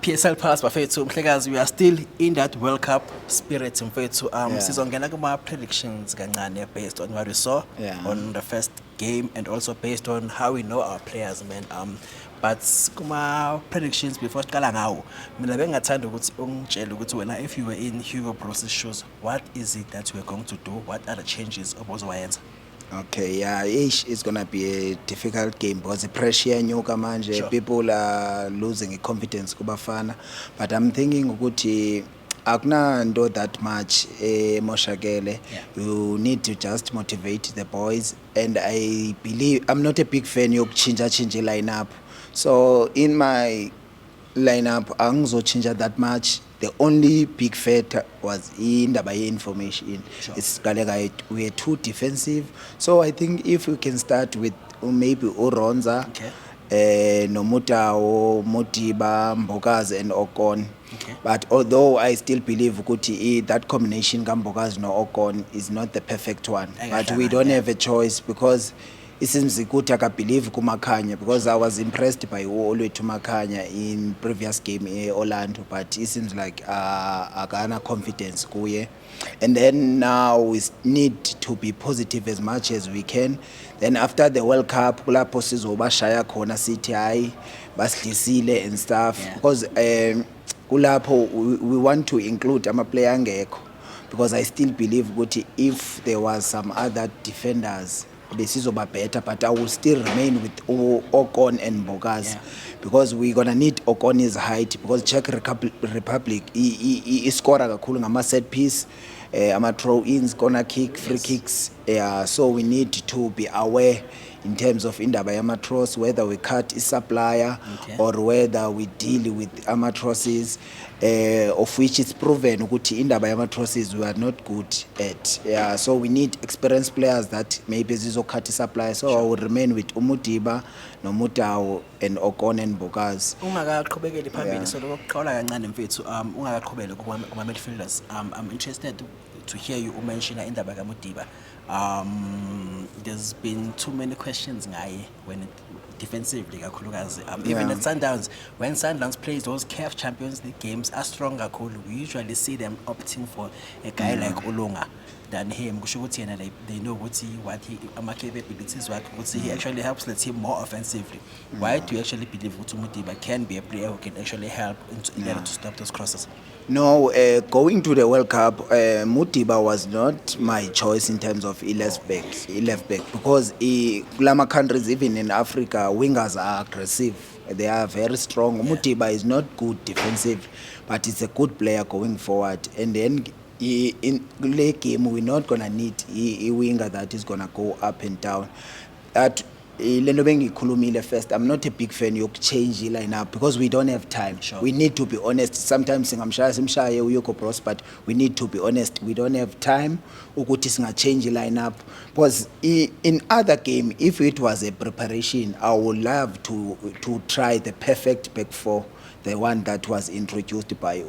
PSL Pass bafethu mhlekazi, we are still in that World Cup spirit mfethu. Yeah. Sizongena kuma predictions kancane based on what we saw on the first game and also based on how we know our players, man. But kuma predictions before siqala ngawo, mina bengathanda ukuthi ungitshele ukuthi wena, if you were in Hugo Broos's shoes, what is it that you were going to do? What are the changes obozowayenza? Okay, yeah, it's gonna be a difficult game because the pressure nyuka manje, Sure. people are losing confidence kubafana. But I'm thinking ukuthi akunanto that much moshakele. You need to just motivate the boys, and I believe I'm not a big fan yokuchinja lineup. So in my lineup angizochinja that much. The only big factor was indaba ye-information. Sure. It's like we're too defensive. So I think if we can start with maybe Uronza, Nomutawo, Motiba, Mbokazi and Okon. Okay. But although I still believe Kuti, that combination Mbokazi no Okon is not the perfect one. But we don't have a choice because it seems good I believe Kumakanya, because I was impressed by Olwethu Makhanya in previous game in Orlando, but it seems like Agana confidence kuye. And then now we need to be positive as much as we can. Then after the World Cup, kulapho sizobashaya khona sithi hayi basidlisile and stuff, because kulapho we want to include ama-player angekho, because I still believe ukuthi if there was some other defenders besizoba better, but I will still remain with Okon and Mbokazi, because we're gonna need Okon's height, because Czech Republic he scored kakhulu ngama set piece, ama throw ins, corner kick, free kicks. So we need to be aware in terms of indaba yama-throws, whether we cut a supplier or whether we deal with ama-throws, of which it's proven ukuthi indaba yama-throws we are not good at. So we need experienced players that maybe zizocut supplier. So I will remain with Umudiba, Nomutawo and Okon and Mbokazi. Ungakaqhubekeli phambili, so lokuqala kancane mfethu, ungakaqhubeli kuma midfielders. I'm interested to hear you mention indaba kaMudiba. There's been too many questions ngaye when defensively kakhulukazi. Even at Sundowns, when Sundowns plays those CAF Champions League games are strong kakhulu, we usually see them opting for a guy like Olunga than him. Kusho ukuthi yena they know what ama capabilities wakhe, ukuthi he actually helps the team more offensively. Why do you actually believe ukuthi Mudiba can be a player who can actually help in order to stop those crosses? No, going to the World Cup, Mudiba was not my choice in terms of left back, because Lama countries, even in Africa, wingers are aggressive. They are very strong. Mudiba is not good defensive, but he's a good player going forward. And then in late game, we're not gonna need a winger that is gonna go up and down. First, I'm not a big fan of change lineup because we don't have time. Sure. We need to be honest. Sometimes but we need to be honest. We don't have time to change lineup, because in other game, if it was a preparation, I would love to try the perfect back four. The one that was introduced by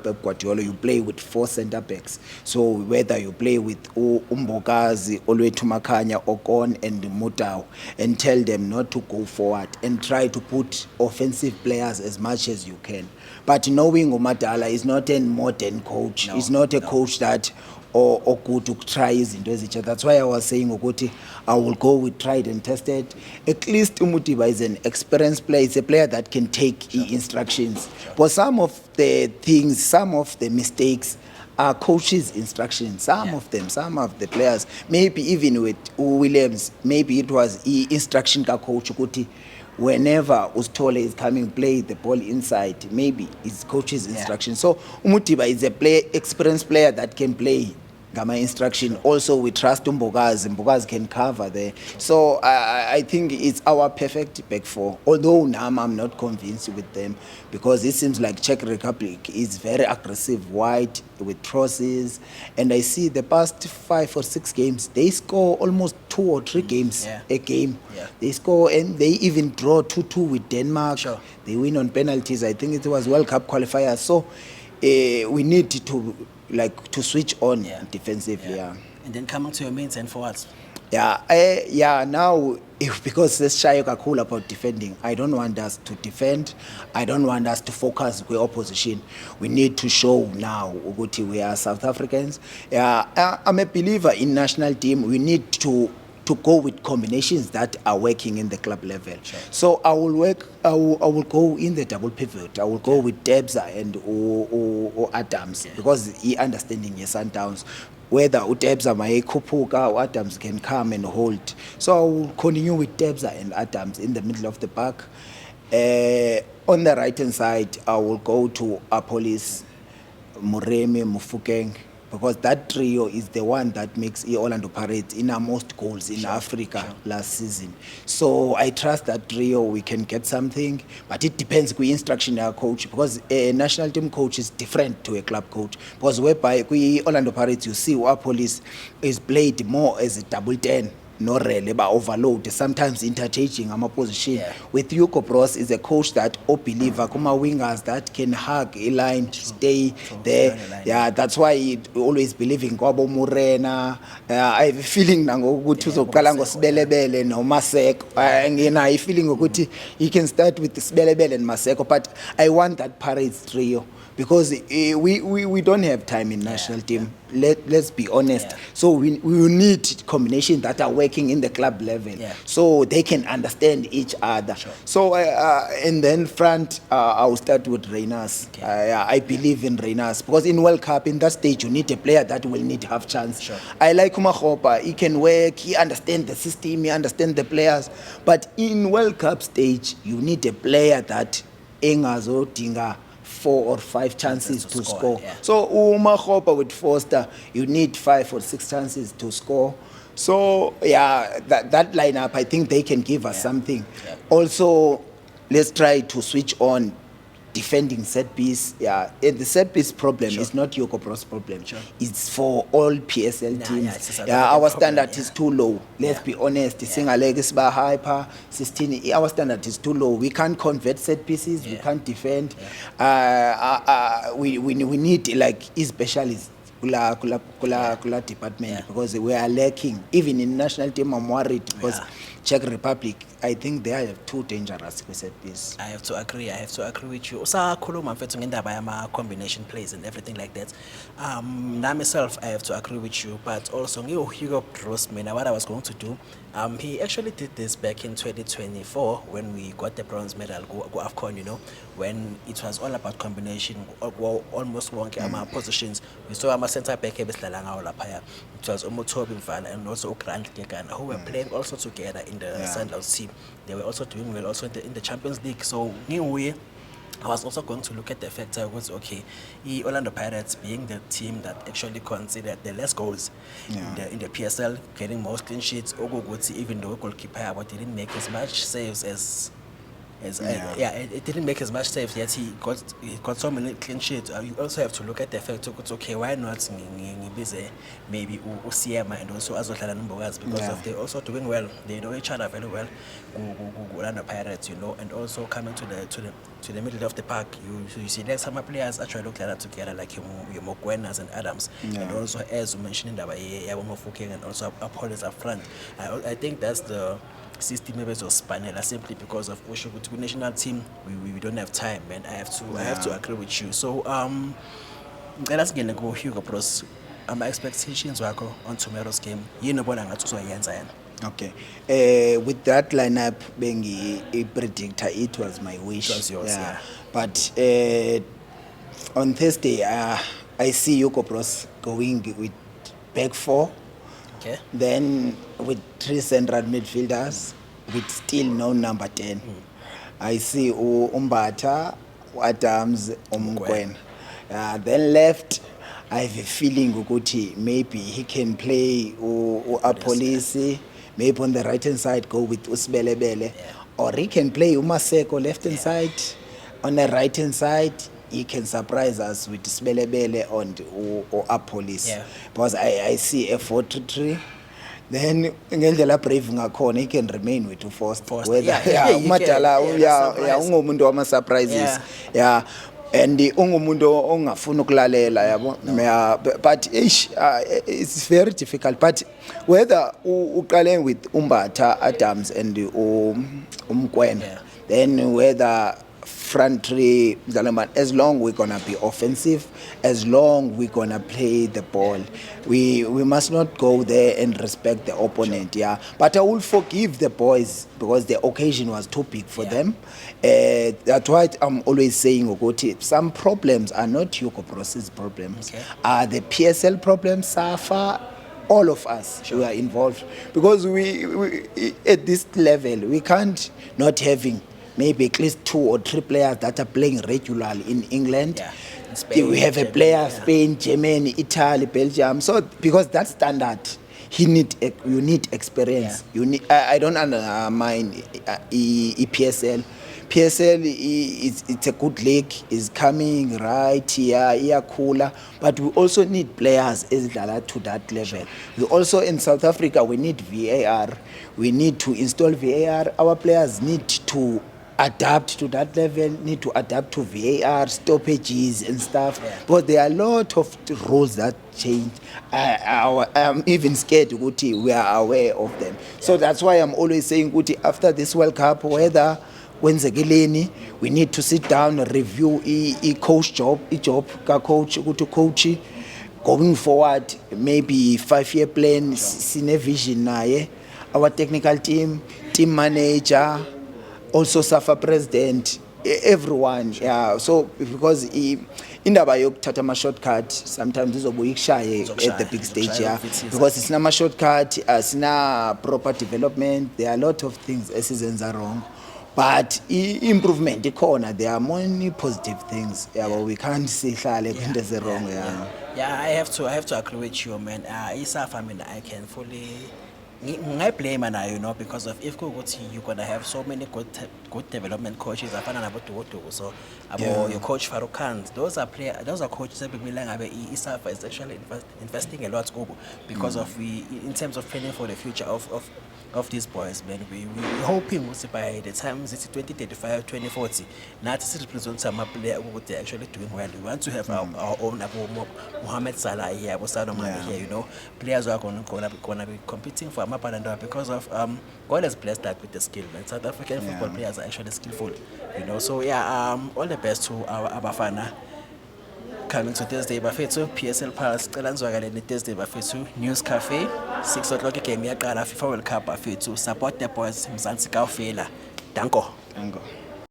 Pep Guardiola. You play with 4 center backs. So whether you play with Mbokazi, Olwethu Makhanya, Okon and Mutau, and tell them not to go forward and try to put offensive players as much as you can. But knowing Umadala is not a modern coach. He's not a coach that or good to try izinto ezintsha. That's why I was saying ukuthi I will go with tried and tested. At least Umudiba is an experienced player. It's a player that can take instructions. But some of the things, some of the mistakes are coaches' instructions. Some of the players, maybe even with Williams, maybe it was instruction ka coach ukuthi whenever Ustole is coming, play the ball inside. Maybe it's coach's instruction. So Umudiba is a experienced player that can play Gama instruction. Also, we trust Mbokazi. Mbokazi can cover there. So I think it's our perfect back four. Although now I'm not convinced with them, because it seems like Czech Republic is very aggressive, wide with crosses. And I see the past 5 or 6 games, they score almost 2 or 3 games a game. They score, and they even draw 2-2 with Denmark. They win on penalties. I think it was World Cup qualifier. So we need to switch on defensively. And then coming to your mains and forwards. Now because sesishaye kakhulu about defending, I don't want us to defend, I don't want us to focus kwi-opposition. We need to show now ukuthi we are South Africans. I'm a believer in national team. We need to go with combinations that are working in the club level. Sure. So I will go in the double pivot. I will go with Debza and or Adams, because he understanding your Sundowns. Whether Debza mayekhuphuka or Adams can come and hold. So I will continue with Debza and Adams in the middle of the pack. On the right hand side, I will go to Apolis, Moremi, Mufukeng, because that trio is the one that makes Orlando Pirates in our most goals in Africa last season. So I trust that trio, we can get something, but it depends on the instruction of our coach, because a national team coach is different to a club coach. Because whereby Orlando Pirates, you see Police is played more as a double 10. No really, but overload, sometimes interchanging a position. With Hugo Bros is a coach that believer kuma wingers that can hug a line, stay there. That's why he always believe in Kwabo Morena. I have a feeling nangokuthi uzoqala ngoSibelebele no Maseko. I feeling ukuthi he can start with Sibelebele and Maseko, but I want that Pirates trio, because we don't have time in national team. Let's be honest. So we need combinations that are working in the club level, so they can understand each other. So and then front, I will start with Reynas. I believe in Reynas, because in World Cup, in that stage, you need a player that will need half chance. I like Umakhopa. He can work, he understands the system, he understands the players. But in World Cup stage, you need a player that engazodinga 4 or 5 chances to score. So Umakhopa with Foster, you need 5 or 6 chances to score. So that lineup, I think they can give us something. Also, let's try to switch on defending set piece. The set piece problem is not Hugo Bros' problem. It's for all PSL teams. Our standard is too low. Let's be honest. Singalege hyper 16. Our standard is too low. We can't convert set pieces. We can't defend. We need like specialists. Kula department, because we are lacking. Even in national team, I'm worried, because Czech Republic, I think they are too dangerous with set piece. I have to agree with you. Usakhuluma mfethu ngendaba yama combination plays and everything like that. Myself, I have to agree with you, but also Hugo Bros, what I was going to do, he actually did this back in 2024 when we got the bronze medal go AFCON, when it was all about combination, almost wonke positions. We saw our center back ebesidlala ngawo laphaya. It was Umuthobi Mfana and also Grant Gegana, who were playing also together in the Sundowns team. They were also doing well also in the Champions League. So I was also going to look at the factor was Orlando Pirates being the team that actually considered the less goals in the PSL, getting most clean sheets. Even though goalkeeper, but didn't make as much saves as it didn't make as much saves, yet he got so many clean sheets. You also have to look at the fact that why not maybe Usiema and also Azothala Numbogas, because of they also doing well. They know each other very well. Orlando Pirates, and also coming to the middle of the park, you see that some players actually look like that together, like your Mogwenas and Adams, and also as you mentioned in Mofukeng and also Apolis up front. I think that's the system maybe was Spanela, simply because of Oshogutu national team. We don't have time, and I have to agree with you. So let's get go Hugo Bros. My expectations wako on tomorrow's game. Okay. With that lineup being a predictor, it was my wish. It was yours, But on Thursday, I see Hugo Bros going with back 4. Okay. Then with 3 central midfielders, with still no number 10. I see Umbata, Adams, Umgwen. Then left, I have a feeling Uguti, maybe he can play Apolisi, maybe on the right hand side go with Usbelebele, or he can play Umaseko left hand side. On the right hand side, he can surprise us with Sbelebele or Apolis, because I see a 4-3. Then ngendlela brave ngakhona he can remain with Foster. Whether umadala ungomuntu wama surprises. and ungumuntu ongafuna ukulalela yabo yeah, but it's very difficult, but whether uqale with Umbatha, Adams and Umkwena, Yeah. then whether front three, as long we're gonna be offensive, as long we're gonna play the ball, we must not go there and respect the opponent. Sure. Yeah, but I will forgive the boys because the occasion was too big for them. That's why I'm always saying, Ogoti, some problems are not Hugo Bross's problems, are the PSL problems. Safa, all of us who are involved, because we at this level we can't not having maybe at least 2 or 3 players that are playing regularly in England. Yeah. In Spain, we have a player, yeah. Spain, Germany, Italy, Belgium. So because that's standard, you need experience. Yeah. You need. I don't undermine EPSL. PSL it's a good league. Is coming right here, cooler. But we also need players to that level. Sure. We also in South Africa we need VAR. We need to install VAR. Our players need to adapt to that level, need to adapt to VAR, stoppages and stuff. Yeah. But there are a lot of rules that change. I'm even scared, Guti, we are aware of them. Yeah. So that's why I'm always saying, Guti, after this World Cup, whether Wenzekileni, we need to sit down and review coach job ka coach to coach going forward, maybe 5-year plan, sine vision naye, our technical team manager, also SAFA president, everyone. Yeah, so because indaba yokuthatha ama shortcut sometimes izobuyikushaye at the big stage, yeah, because it's not a shortcut, it's not proper development. There are a lot of things esizenza wrong, but improvement ikhona. There are many positive things, yeah, but we can't say hlale into the wrong. Yeah, I have to agree with you, man. ISAF, I mean, I can fully I blame nayo, you know, because of if you're gonna have so many good development coaches, so your coach Farouk Khan, those are coaches that ISAF is actually investing a lot because of in terms of training for the future of these boys, man. We're hoping by the time it's 2035, 2040, not to represent some player what they're actually doing well. We want to have our own Mohamed Salah here, Sadio Mane here, you know. Players are gonna be competing for Mapalanda because of God has blessed that with the skill, man. South African football players are actually skillful, you know. So all the best to our Abafana. Coming to Thursday Bafethu, PSL Palace, Thursday Bafethu, News Cafe, 6 o'clock game yaqala FIFA World Cup Bafethu. Support the boys, Mzansi Kaufela. Danko.